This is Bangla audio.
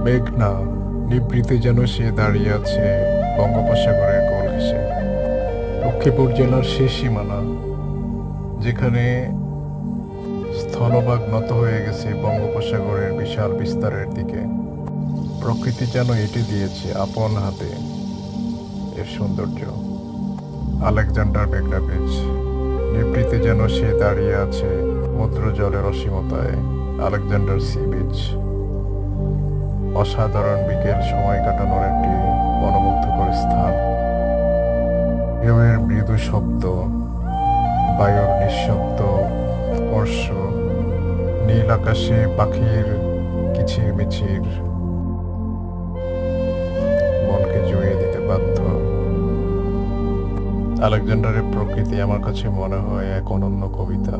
মেঘনা নিভৃতে যেন সে দাঁড়িয়ে আছে বঙ্গোপসাগরের কোল ঘেঁষে। লক্ষ্মীপুর জেলার শেষ সীমানা, যেখানে স্থলভাগ নত হয়ে গেছে বঙ্গোপসাগরের বিশাল বিস্তারের দিকে। প্রকৃতি যেন এঁটে দিয়েছে আপন হাতে এর সৌন্দর্য। আলেকজান্ডার মেঘনা বীচ নিভৃতে যেন সে দাঁড়িয়ে আছে সমুদ্র জলের অসীমতায়। আলেকজান্ডার সি বিচ অসাধারণ বিকেল সময় কাটানোর একটি মনোমুগ্ধকর স্থান। ঢেউয়ের মৃদু শব্দ, বায়ুর নিঃশব্দ স্পর্শ, নীল আকাশে পাখির কিচির মিচির মনকে জুড়িয়ে দিতে বাধ্য। আলেকজান্ডারের প্রকৃতি আমার কাছে মনে হয় এক অনন্য কবিতা।